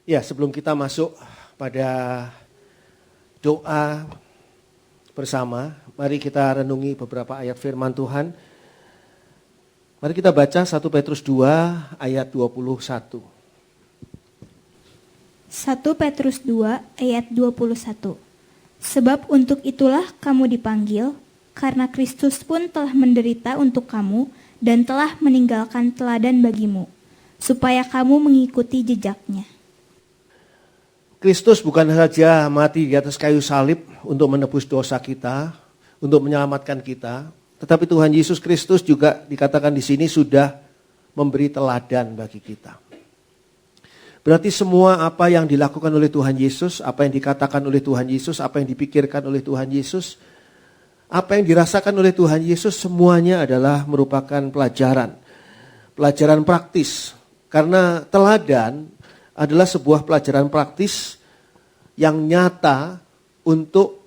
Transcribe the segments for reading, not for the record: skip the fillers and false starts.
Ya, sebelum kita masuk pada doa bersama, mari kita renungi beberapa ayat firman Tuhan. Mari kita baca 1 Petrus 2 ayat 21. 1 Petrus 2 ayat 21. Sebab untuk itulah kamu dipanggil, karena Kristus pun telah menderita untuk kamu dan telah meninggalkan teladan bagimu, supaya kamu mengikuti jejaknya. Kristus bukan saja mati di atas kayu salib untuk menebus dosa kita, untuk menyelamatkan kita, tetapi Tuhan Yesus Kristus juga dikatakan di sini sudah memberi teladan bagi kita. Berarti semua apa yang dilakukan oleh Tuhan Yesus, apa yang dikatakan oleh Tuhan Yesus, apa yang dipikirkan oleh Tuhan Yesus, apa yang dirasakan oleh Tuhan Yesus, semuanya adalah merupakan pelajaran praktis. Karena teladan adalah sebuah pelajaran praktis yang nyata untuk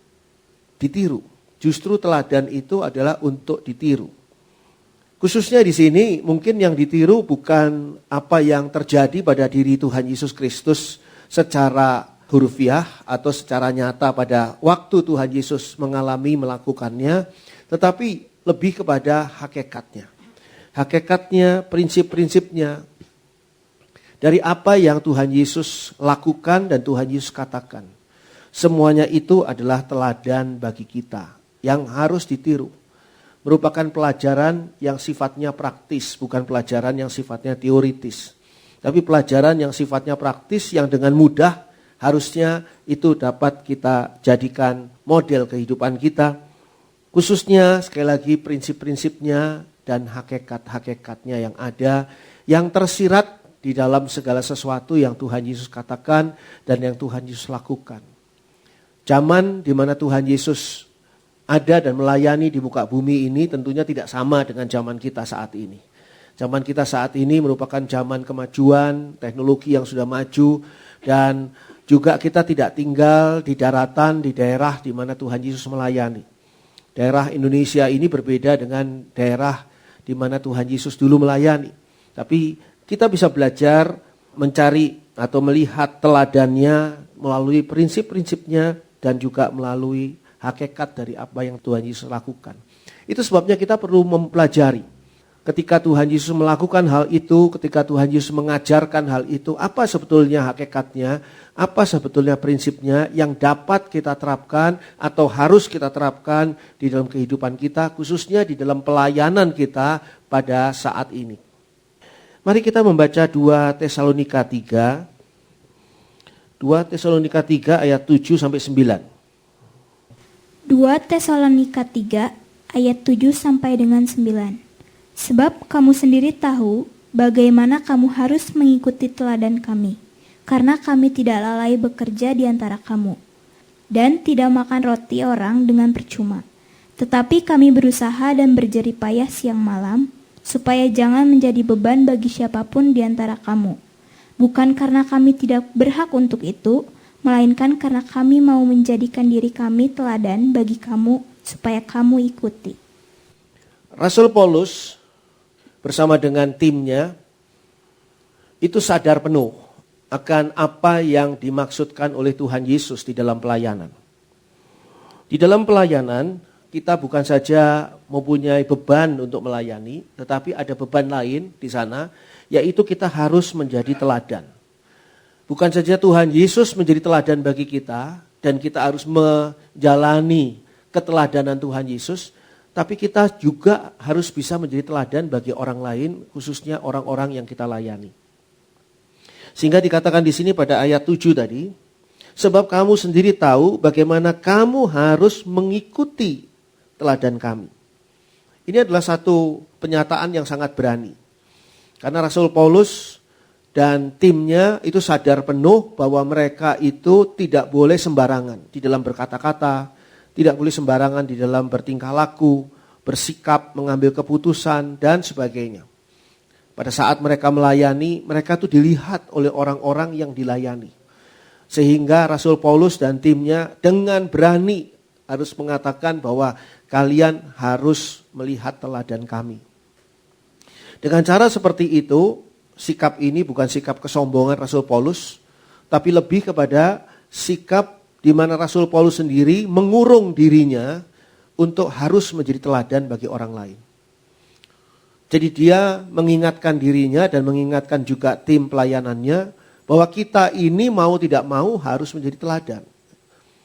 ditiru. Justru teladan itu adalah untuk ditiru. Khususnya di sini mungkin yang ditiru bukan apa yang terjadi pada diri Tuhan Yesus Kristus secara hurufiah atau secara nyata pada waktu Tuhan Yesus melakukannya, tetapi lebih kepada hakikatnya. Hakikatnya, prinsip-prinsipnya, dari apa yang Tuhan Yesus lakukan dan Tuhan Yesus katakan. Semuanya itu adalah teladan bagi kita yang harus ditiru. Merupakan pelajaran yang sifatnya praktis, bukan pelajaran yang sifatnya teoritis. Tapi pelajaran yang sifatnya praktis yang dengan mudah harusnya itu dapat kita jadikan model kehidupan kita. Khususnya sekali lagi prinsip-prinsipnya dan hakikat-hakikatnya yang ada, yang tersirat di dalam segala sesuatu yang Tuhan Yesus katakan dan yang Tuhan Yesus lakukan. Zaman di mana Tuhan Yesus ada dan melayani di muka bumi ini tentunya tidak sama dengan zaman kita saat ini. Zaman kita saat ini merupakan zaman kemajuan, teknologi yang sudah maju, dan juga kita tidak tinggal di daratan, di daerah di mana Tuhan Yesus melayani. Daerah Indonesia ini berbeda dengan daerah di mana Tuhan Yesus dulu melayani. Tapi kita bisa belajar mencari atau melihat teladannya melalui prinsip-prinsipnya dan juga melalui hakikat dari apa yang Tuhan Yesus lakukan. Itu sebabnya kita perlu mempelajari. Ketika Tuhan Yesus melakukan hal itu, ketika Tuhan Yesus mengajarkan hal itu, apa sebetulnya hakikatnya, apa sebetulnya prinsipnya yang dapat kita terapkan atau harus kita terapkan di dalam kehidupan kita, khususnya di dalam pelayanan kita pada saat ini. Mari kita membaca 2 Tesalonika 3. 2 Tesalonika 3 ayat 7 sampai 9. 2 Tesalonika 3 ayat 7 sampai dengan 9. Sebab kamu sendiri tahu bagaimana kamu harus mengikuti teladan kami, karena kami tidak lalai bekerja di antara kamu, dan tidak makan roti orang dengan percuma. Tetapi kami berusaha dan berjerih payah siang malam, supaya jangan menjadi beban bagi siapapun di antara kamu. Bukan karena kami tidak berhak untuk itu, melainkan karena kami mau menjadikan diri kami teladan bagi kamu, supaya kamu ikuti. Rasul Paulus bersama dengan timnya itu sadar penuh akan apa yang dimaksudkan oleh Tuhan Yesus di dalam pelayanan. Di dalam pelayanan kita bukan saja mempunyai beban untuk melayani, tetapi ada beban lain di sana, yaitu kita harus menjadi teladan. Bukan saja Tuhan Yesus menjadi teladan bagi kita, dan kita harus menjalani keteladanan Tuhan Yesus, tapi kita juga harus bisa menjadi teladan bagi orang lain, khususnya orang-orang yang kita layani. Sehingga dikatakan di sini pada ayat 7 tadi, sebab kamu sendiri tahu bagaimana kamu harus mengikuti teladan kami. Ini adalah satu penyataan yang sangat berani. Karena Rasul Paulus dan timnya itu sadar penuh bahwa mereka itu tidak boleh sembarangan di dalam berkata-kata, tidak boleh sembarangan di dalam bertingkah laku, bersikap, mengambil keputusan, dan sebagainya. Pada saat mereka melayani, mereka itu dilihat oleh orang-orang yang dilayani. Sehingga Rasul Paulus dan timnya dengan berani harus mengatakan bahwa kalian harus melihat teladan kami. Dengan cara seperti itu, sikap ini bukan sikap kesombongan Rasul Paulus, tapi lebih kepada sikap di mana Rasul Paulus sendiri mengurung dirinya untuk harus menjadi teladan bagi orang lain. Jadi dia mengingatkan dirinya dan mengingatkan juga tim pelayanannya bahwa kita ini mau tidak mau harus menjadi teladan.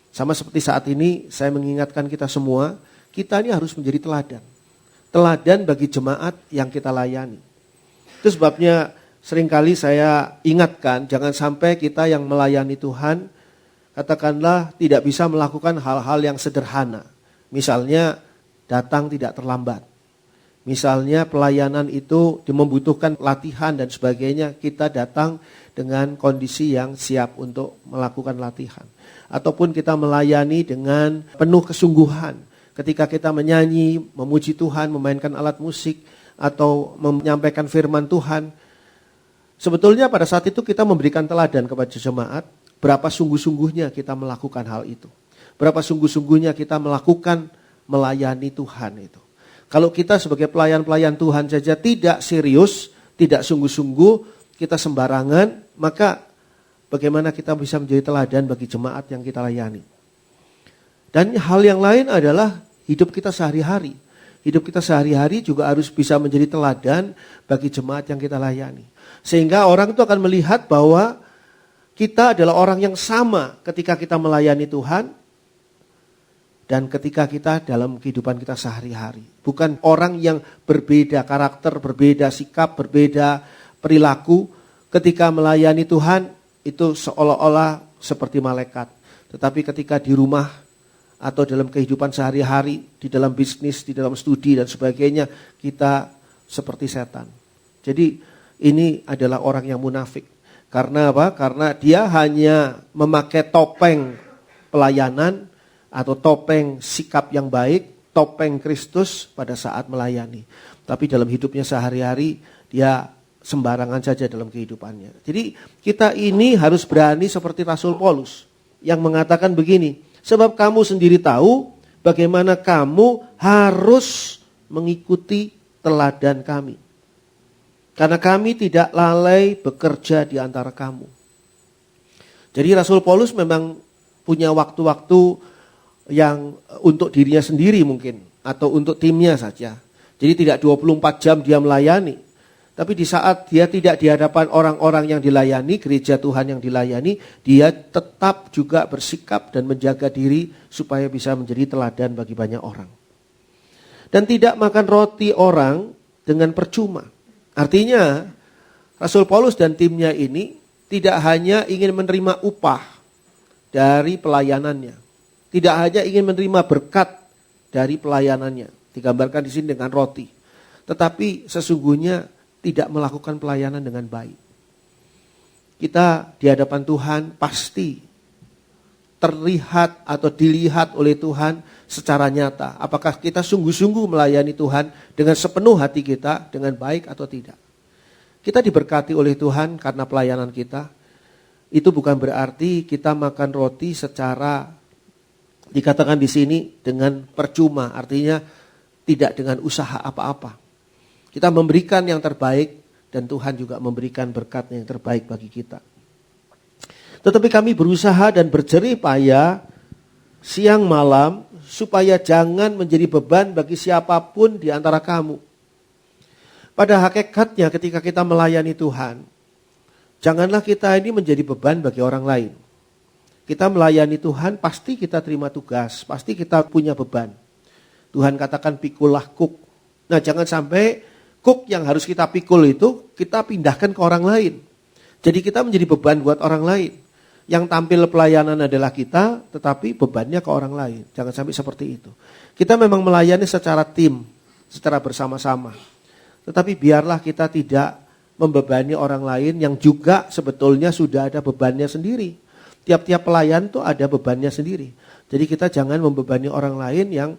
Sama seperti saat ini saya mengingatkan kita semua, kita ini harus menjadi teladan. Teladan bagi jemaat yang kita layani. Itu sebabnya seringkali saya ingatkan, jangan sampai kita yang melayani Tuhan, katakanlah tidak bisa melakukan hal-hal yang sederhana. Misalnya datang tidak terlambat. Misalnya pelayanan itu membutuhkan latihan dan sebagainya, kita datang dengan kondisi yang siap untuk melakukan latihan. Ataupun kita melayani dengan penuh kesungguhan. Ketika kita menyanyi, memuji Tuhan, memainkan alat musik, atau menyampaikan firman Tuhan. Sebetulnya pada saat itu kita memberikan teladan kepada jemaat, berapa sungguh-sungguhnya kita melakukan hal itu. Berapa sungguh-sungguhnya kita melakukan melayani Tuhan itu. Kalau kita sebagai pelayan-pelayan Tuhan saja tidak serius, tidak sungguh-sungguh, kita sembarangan, maka bagaimana kita bisa menjadi teladan bagi jemaat yang kita layani. Dan hal yang lain adalah hidup kita sehari-hari. Hidup kita sehari-hari juga harus bisa menjadi teladan bagi jemaat yang kita layani. Sehingga orang itu akan melihat bahwa kita adalah orang yang sama ketika kita melayani Tuhan dan ketika kita dalam kehidupan kita sehari-hari. Bukan orang yang berbeda karakter, berbeda sikap, berbeda perilaku. Ketika melayani Tuhan itu seolah-olah seperti malaikat. Tetapi ketika di rumah atau dalam kehidupan sehari-hari, di dalam bisnis, di dalam studi dan sebagainya, kita seperti setan. Jadi ini adalah orang yang munafik. Karena apa? Karena dia hanya memakai topeng pelayanan atau topeng sikap yang baik, topeng Kristus pada saat melayani. Tapi dalam hidupnya sehari-hari dia sembarangan saja dalam kehidupannya. Jadi kita ini harus berani seperti Rasul Paulus yang mengatakan begini, sebab kamu sendiri tahu bagaimana kamu harus mengikuti teladan kami. Karena kami tidak lalai bekerja di antara kamu. Jadi Rasul Paulus memang punya waktu-waktu yang untuk dirinya sendiri mungkin, atau untuk timnya saja. Jadi tidak 24 jam dia melayani. Tapi di saat dia tidak di hadapan orang-orang yang dilayani, gereja Tuhan yang dilayani, dia tetap juga bersikap dan menjaga diri supaya bisa menjadi teladan bagi banyak orang. Dan tidak makan roti orang dengan percuma. Artinya Rasul Paulus dan timnya ini tidak hanya ingin menerima upah dari pelayanannya. Tidak hanya ingin menerima berkat dari pelayanannya. Digambarkan di sini dengan roti. Tetapi sesungguhnya tidak melakukan pelayanan dengan baik. Kita di hadapan Tuhan pasti terlihat atau dilihat oleh Tuhan secara nyata. Apakah kita sungguh-sungguh melayani Tuhan dengan sepenuh hati kita, dengan baik atau tidak. Kita diberkati oleh Tuhan karena pelayanan kita. Itu bukan berarti kita makan roti secara, dikatakan di sini, dengan percuma. Artinya tidak dengan usaha apa-apa. Kita memberikan yang terbaik dan Tuhan juga memberikan berkat yang terbaik bagi kita. Tetapi kami berusaha dan berjerih payah siang malam supaya jangan menjadi beban bagi siapapun di antara kamu. Pada hakikatnya ketika kita melayani Tuhan, janganlah kita ini menjadi beban bagi orang lain. Kita melayani Tuhan, pasti kita terima tugas, pasti kita punya beban. Tuhan katakan pikulah kuk. Nah, jangan sampai kuk yang harus kita pikul itu kita pindahkan ke orang lain. Jadi kita menjadi beban buat orang lain. Yang tampil pelayanan adalah kita, tetapi bebannya ke orang lain. Jangan sampai seperti itu. Kita memang melayani secara tim, secara bersama-sama. Tetapi biarlah kita tidak membebani orang lain yang juga sebetulnya sudah ada bebannya sendiri. Tiap-tiap pelayan tuh ada bebannya sendiri. Jadi kita jangan membebani orang lain yang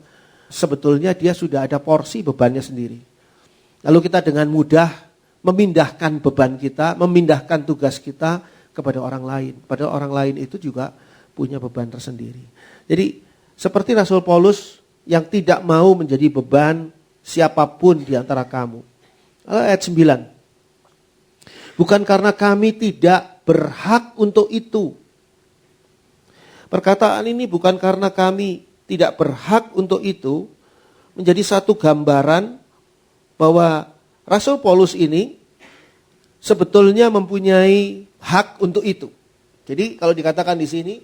sebetulnya dia sudah ada porsi bebannya sendiri. Lalu kita dengan mudah memindahkan beban kita, memindahkan tugas kita kepada orang lain. Padahal orang lain itu juga punya beban tersendiri. Jadi seperti Rasul Paulus yang tidak mau menjadi beban siapapun di antara kamu. Ayat 9. Bukan karena kami tidak berhak untuk itu. Perkataan ini bukan karena kami tidak berhak untuk itu, menjadi satu gambaran bahwa Rasul Paulus ini sebetulnya mempunyai hak untuk itu. Jadi kalau dikatakan di sini,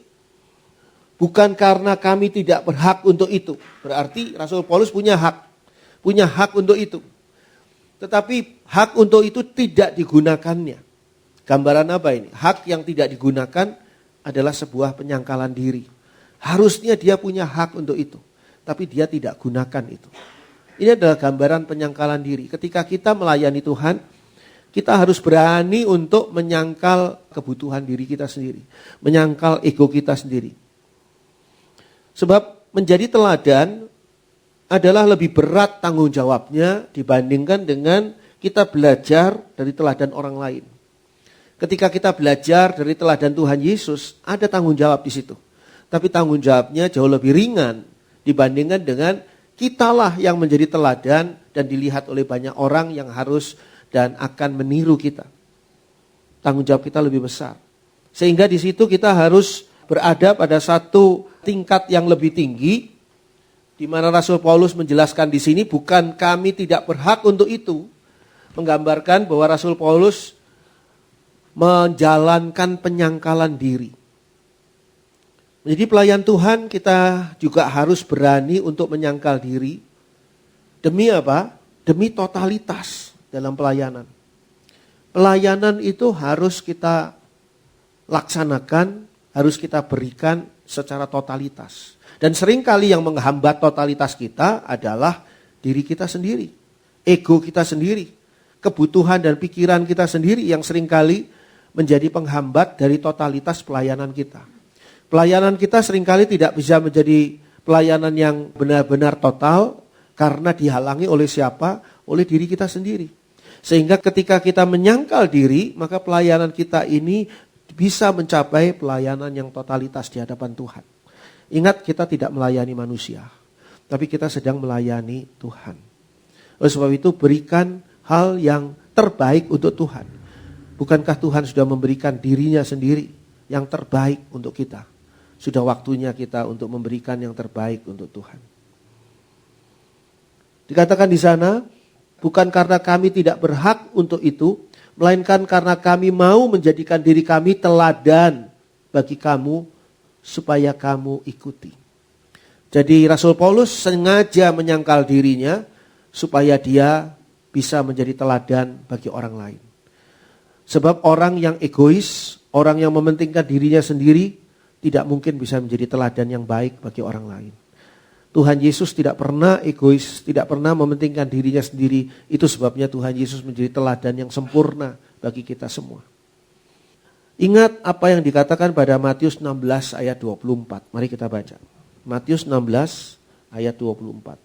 bukan karena kami tidak berhak untuk itu. Berarti Rasul Paulus punya hak untuk itu. Tetapi hak untuk itu tidak digunakannya. Gambaran apa ini? Hak yang tidak digunakan adalah sebuah penyangkalan diri. Harusnya dia punya hak untuk itu, tapi dia tidak gunakan itu. Ini adalah gambaran penyangkalan diri. Ketika kita melayani Tuhan, kita harus berani untuk menyangkal kebutuhan diri kita sendiri, menyangkal ego kita sendiri. Sebab menjadi teladan adalah lebih berat tanggung jawabnya dibandingkan dengan kita belajar dari teladan orang lain. Ketika kita belajar dari teladan Tuhan Yesus, ada tanggung jawab di situ. Tapi tanggung jawabnya jauh lebih ringan dibandingkan dengan kitalah yang menjadi teladan dan dilihat oleh banyak orang yang harus dan akan meniru kita. Tanggung jawab kita lebih besar. Sehingga di situ kita harus berada pada satu tingkat yang lebih tinggi, di mana Rasul Paulus menjelaskan di sini bukan kami tidak berhak untuk itu, menggambarkan bahwa Rasul Paulus menjalankan penyangkalan diri. Jadi pelayan Tuhan kita juga harus berani untuk menyangkal diri. Demi apa? Demi totalitas dalam pelayanan. Pelayanan itu harus kita laksanakan, harus kita berikan secara totalitas. Dan seringkali yang menghambat totalitas kita adalah diri kita sendiri. Ego kita sendiri. Kebutuhan dan pikiran kita sendiri yang seringkali menjadi penghambat dari totalitas pelayanan kita. Pelayanan kita seringkali tidak bisa menjadi pelayanan yang benar-benar total karena dihalangi oleh siapa? Oleh diri kita sendiri. Sehingga ketika kita menyangkal diri, maka pelayanan kita ini bisa mencapai pelayanan yang totalitas di hadapan Tuhan. Ingat, kita tidak melayani manusia, tapi kita sedang melayani Tuhan. Oleh sebab itu berikan hal yang terbaik untuk Tuhan. Bukankah Tuhan sudah memberikan dirinya sendiri yang terbaik untuk kita? Sudah waktunya kita untuk memberikan yang terbaik untuk Tuhan. Dikatakan di sana, bukan karena kami tidak berhak untuk itu, melainkan karena kami mau menjadikan diri kami teladan bagi kamu, supaya kamu ikuti. Jadi Rasul Paulus sengaja menyangkal dirinya, supaya dia bisa menjadi teladan bagi orang lain. Sebab orang yang egois, orang yang mementingkan dirinya sendiri, tidak mungkin bisa menjadi teladan yang baik bagi orang lain. Tuhan Yesus tidak pernah egois, tidak pernah mementingkan dirinya sendiri. Itu sebabnya Tuhan Yesus menjadi teladan yang sempurna bagi kita semua. Ingat apa yang dikatakan pada Matius 16 ayat 24. Mari kita baca. Matius 16 ayat 24.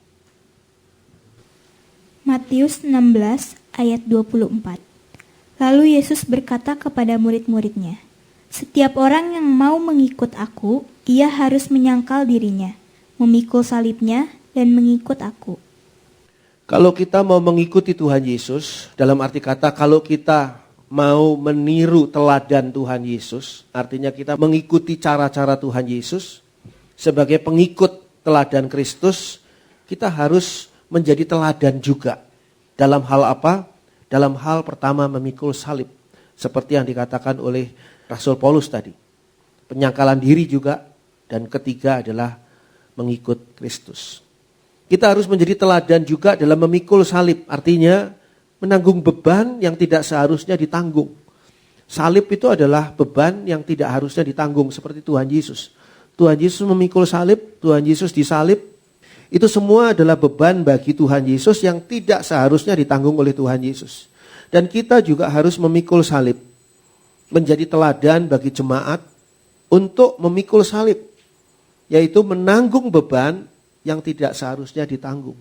Matius 16 ayat 24. Lalu Yesus berkata kepada murid-muridnya, "Setiap orang yang mau mengikut aku, ia harus menyangkal dirinya, memikul salibnya, dan mengikut aku." Kalau kita mau mengikuti Tuhan Yesus, dalam arti kata kalau kita mau meniru teladan Tuhan Yesus, artinya kita mengikuti cara-cara Tuhan Yesus sebagai pengikut teladan Kristus, kita harus menjadi teladan juga. Dalam hal apa? Dalam hal pertama memikul salib. Seperti yang dikatakan oleh Rasul Paulus tadi. Penyangkalan diri juga. Dan ketiga adalah mengikut Kristus. Kita harus menjadi teladan juga dalam memikul salib. Artinya menanggung beban yang tidak seharusnya ditanggung. Salib itu adalah beban yang tidak harusnya ditanggung seperti Tuhan Yesus. Tuhan Yesus memikul salib, Tuhan Yesus disalib. Itu semua adalah beban bagi Tuhan Yesus yang tidak seharusnya ditanggung oleh Tuhan Yesus. Dan kita juga harus memikul salib. Menjadi teladan bagi jemaat untuk memikul salib. Yaitu menanggung beban yang tidak seharusnya ditanggung.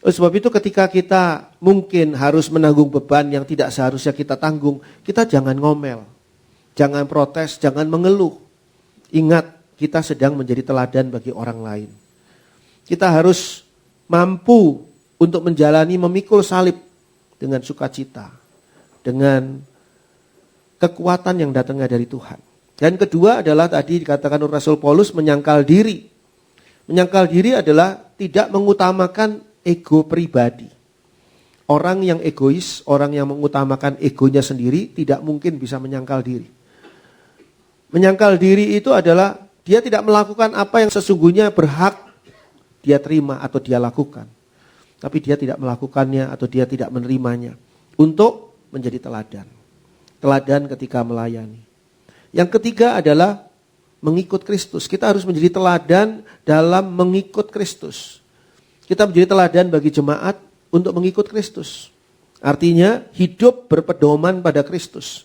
Oleh sebab itu ketika kita mungkin harus menanggung beban yang tidak seharusnya kita tanggung, kita jangan ngomel, jangan protes, jangan mengeluh. Ingat, kita sedang menjadi teladan bagi orang lain. Kita harus mampu untuk menjalani memikul salib dengan sukacita, dengan kekuatan yang datangnya dari Tuhan. Dan kedua adalah tadi dikatakan oleh Rasul Paulus menyangkal diri. Menyangkal diri adalah tidak mengutamakan ego pribadi. Orang yang egois, orang yang mengutamakan egonya sendiri tidak mungkin bisa menyangkal diri. Menyangkal diri itu adalah dia tidak melakukan apa yang sesungguhnya berhak dia terima atau dia lakukan. Tapi dia tidak melakukannya atau dia tidak menerimanya untuk menjadi teladan. Teladan ketika melayani. Yang ketiga adalah mengikut Kristus. Kita harus menjadi teladan dalam mengikut Kristus. Kita menjadi teladan bagi jemaat untuk mengikut Kristus. Artinya hidup berpedoman pada Kristus.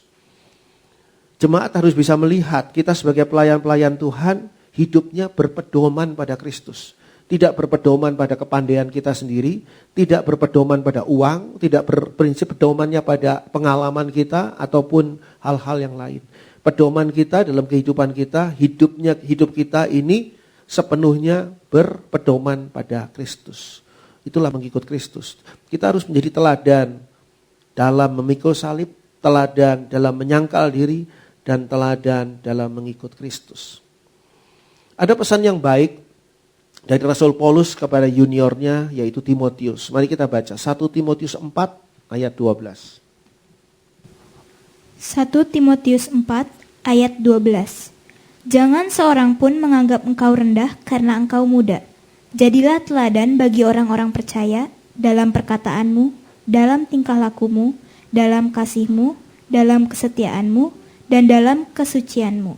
Jemaat harus bisa melihat kita sebagai pelayan-pelayan Tuhan hidupnya berpedoman pada Kristus. Tidak berpedoman pada kepandaian kita sendiri, tidak berpedoman pada uang, tidak berprinsip pedomannya pada pengalaman kita ataupun hal-hal yang lain. Pedoman kita dalam kehidupan kita, hidup kita ini sepenuhnya berpedoman pada Kristus. Itulah mengikut Kristus. Kita harus menjadi teladan dalam memikul salib, teladan dalam menyangkal diri, dan teladan dalam mengikut Kristus. Ada pesan yang baik dari Rasul Paulus kepada juniornya yaitu Timotius. Mari kita baca 1 Timotius 4 ayat 12. 1 Timotius 4 ayat 12. Jangan seorang pun menganggap engkau rendah karena engkau muda. Jadilah teladan bagi orang-orang percaya dalam perkataanmu, dalam tingkah lakumu, dalam kasihmu, dalam kesetiaanmu, dan dalam kesucianmu.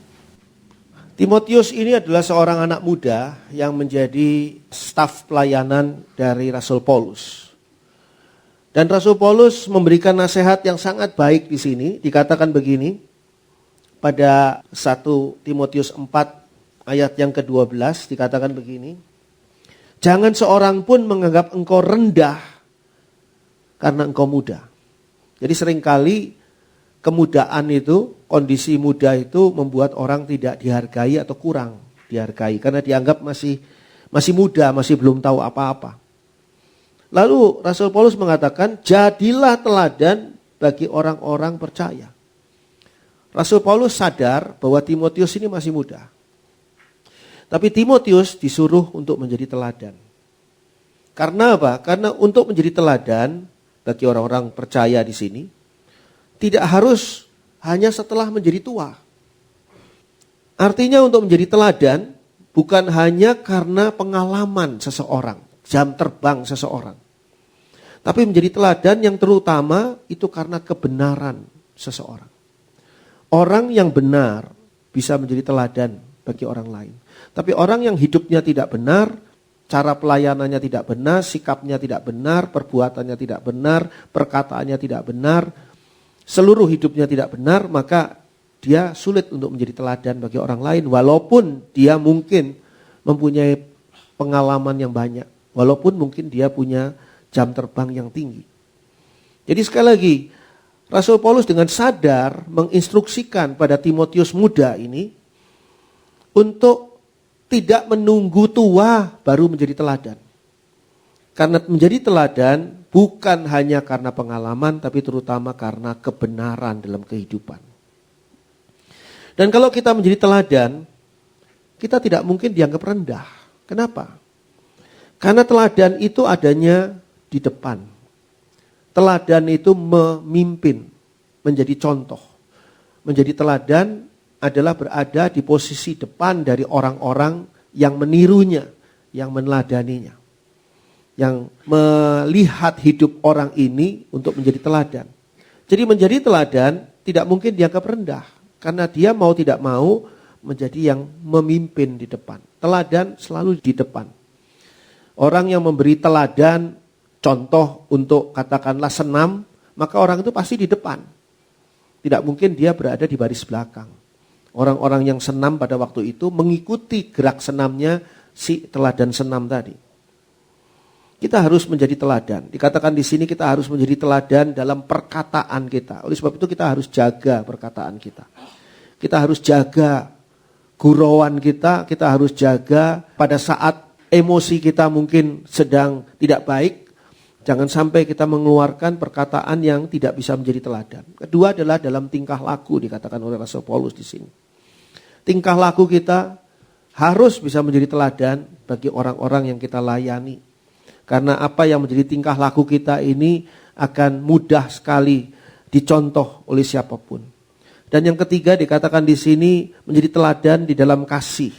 Timotius ini adalah seorang anak muda yang menjadi staf pelayanan dari Rasul Paulus. Dan Rasul Paulus memberikan nasihat yang sangat baik di sini. Dikatakan begini pada 1 Timotius 4 ayat yang ke-12 dikatakan begini. Jangan seorang pun menganggap engkau rendah karena engkau muda. Jadi seringkali kemudaan itu, kondisi muda itu membuat orang tidak dihargai atau kurang dihargai. Karena dianggap masih muda, masih belum tahu apa-apa. Lalu Rasul Paulus mengatakan, jadilah teladan bagi orang-orang percaya. Rasul Paulus sadar bahwa Timotius ini masih muda. Tapi Timotius disuruh untuk menjadi teladan. Karena apa? Karena untuk menjadi teladan bagi orang-orang percaya di sini, tidak harus hanya setelah menjadi tua. Artinya untuk menjadi teladan bukan hanya karena pengalaman seseorang, jam terbang seseorang. Tapi menjadi teladan yang terutama itu karena kebenaran seseorang. Orang yang benar bisa menjadi teladan bagi orang lain. Tapi orang yang hidupnya tidak benar, cara pelayanannya tidak benar, sikapnya tidak benar, perbuatannya tidak benar, perkataannya tidak benar, seluruh hidupnya tidak benar, maka dia sulit untuk menjadi teladan bagi orang lain. Walaupun dia mungkin mempunyai pengalaman yang banyak. Walaupun mungkin dia punya jam terbang yang tinggi. Jadi sekali lagi, Rasul Paulus dengan sadar menginstruksikan pada Timotius muda ini untuk tidak menunggu tua baru menjadi teladan. Karena menjadi teladan bukan hanya karena pengalaman, tapi terutama karena kebenaran dalam kehidupan. Dan kalau kita menjadi teladan, kita tidak mungkin dianggap rendah. Kenapa? Karena teladan itu adanya di depan. Teladan itu memimpin, menjadi contoh. Menjadi teladan adalah berada di posisi depan dari orang-orang yang menirunya, yang meneladaninya. Yang melihat hidup orang ini untuk menjadi teladan. Jadi menjadi teladan tidak mungkin dianggap rendah. Karena dia mau tidak mau menjadi yang memimpin di depan. Teladan selalu di depan. Orang yang memberi teladan, contoh untuk katakanlah senam, maka orang itu pasti di depan. Tidak mungkin dia berada di baris belakang. Orang-orang yang senam pada waktu itu mengikuti gerak senamnya si teladan senam tadi. Kita harus menjadi teladan. Dikatakan di sini kita harus menjadi teladan dalam perkataan kita. Oleh sebab itu kita harus jaga perkataan kita. Kita harus jaga gurauan kita harus jaga pada saat emosi kita mungkin sedang tidak baik. Jangan sampai kita mengeluarkan perkataan yang tidak bisa menjadi teladan. Kedua adalah dalam tingkah laku, dikatakan oleh Rasul Paulus di sini. Tingkah laku kita harus bisa menjadi teladan bagi orang-orang yang kita layani. Karena apa yang menjadi tingkah laku kita ini akan mudah sekali dicontoh oleh siapapun. Dan yang ketiga dikatakan di sini menjadi teladan di dalam kasih.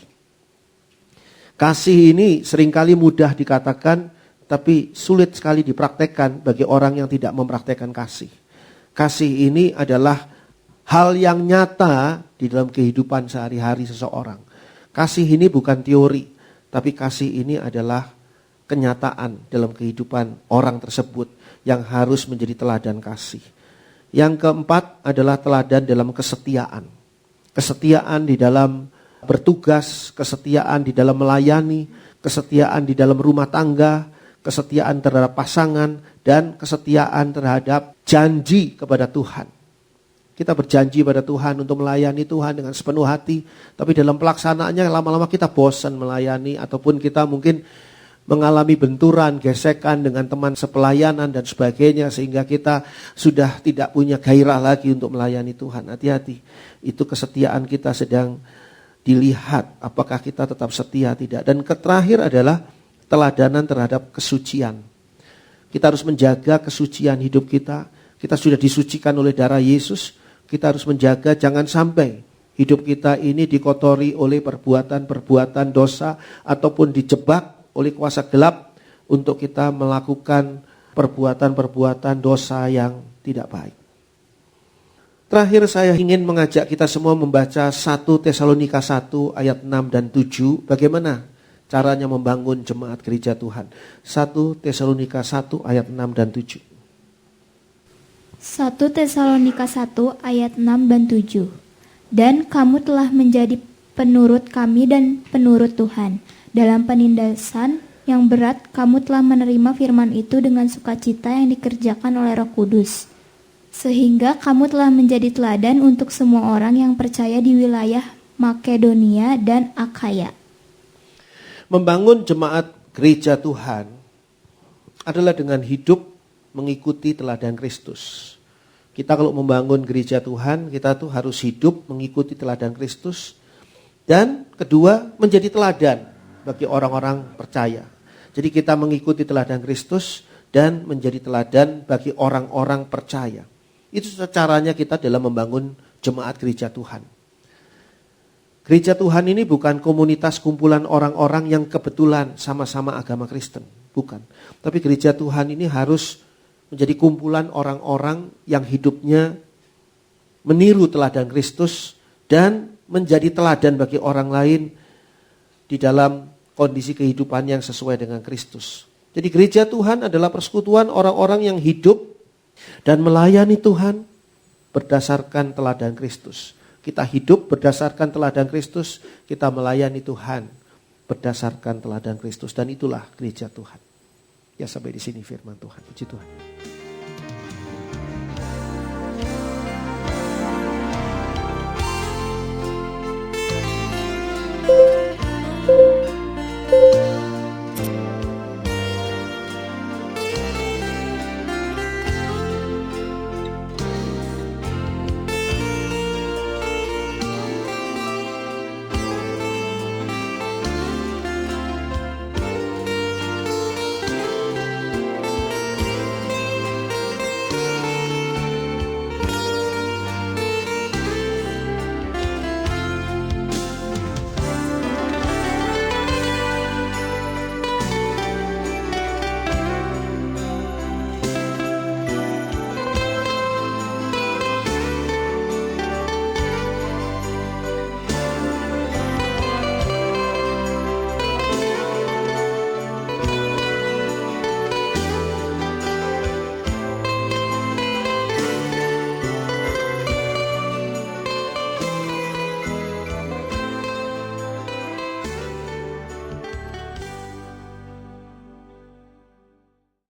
Kasih ini seringkali mudah dikatakan, tapi sulit sekali dipraktekkan bagi orang yang tidak mempraktekkan kasih. Kasih ini adalah hal yang nyata di dalam kehidupan sehari-hari seseorang. Kasih ini bukan teori, tapi kasih ini adalah kenyataan dalam kehidupan orang tersebut yang harus menjadi teladan kasih. Yang keempat adalah teladan dalam kesetiaan. Kesetiaan di dalam bertugas, kesetiaan di dalam melayani, kesetiaan di dalam rumah tangga, kesetiaan terhadap pasangan, dan kesetiaan terhadap janji kepada Tuhan. Kita berjanji pada Tuhan untuk melayani Tuhan dengan sepenuh hati, tapi dalam pelaksanaannya lama-lama kita bosan melayani, ataupun kita mungkin mengalami benturan, gesekan dengan teman sepelayanan dan sebagainya, sehingga kita sudah tidak punya gairah lagi untuk melayani Tuhan. Hati-hati, itu kesetiaan kita sedang dilihat, apakah kita tetap setia tidak. Dan terakhir adalah teladanan terhadap kesucian. Kita harus menjaga kesucian hidup kita. Kita sudah disucikan oleh darah Yesus. Kita harus menjaga jangan sampai hidup kita ini dikotori oleh perbuatan-perbuatan dosa ataupun dijebak oleh kuasa gelap untuk kita melakukan perbuatan-perbuatan dosa yang tidak baik. Terakhir saya ingin mengajak kita semua membaca 1 Tesalonika 1 ayat 6 dan 7. Bagaimana caranya membangun jemaat gereja Tuhan. 1 Tesalonika 1 ayat 6 dan 7. 1 Tesalonika 1 ayat 6 dan 7. Dan kamu telah menjadi penurut kami dan penurut Tuhan. Dalam penindasan yang berat, kamu telah menerima firman itu dengan sukacita yang dikerjakan oleh Roh Kudus. Sehingga kamu telah menjadi teladan untuk semua orang yang percaya di wilayah Makedonia dan Akhaya. Membangun jemaat gereja Tuhan adalah dengan hidup mengikuti teladan Kristus. Kita kalau membangun gereja Tuhan, kita tuh harus hidup mengikuti teladan Kristus. Dan kedua, menjadi teladan bagi orang-orang percaya. Jadi kita mengikuti teladan Kristus dan menjadi teladan bagi orang-orang percaya. Itu caranya kita dalam membangun jemaat gereja Tuhan. Gereja Tuhan ini bukan komunitas kumpulan orang-orang yang kebetulan sama-sama agama Kristen. Bukan. Tapi gereja Tuhan ini harus menjadi kumpulan orang-orang yang hidupnya meniru teladan Kristus dan menjadi teladan bagi orang lain di dalam kondisi kehidupan yang sesuai dengan Kristus. Jadi gereja Tuhan adalah persekutuan orang-orang yang hidup dan melayani Tuhan berdasarkan teladan Kristus. Kita hidup berdasarkan teladan Kristus, kita melayani Tuhan berdasarkan teladan Kristus, dan itulah gereja Tuhan. Ya, sampai di sini firman Tuhan. Puji Tuhan.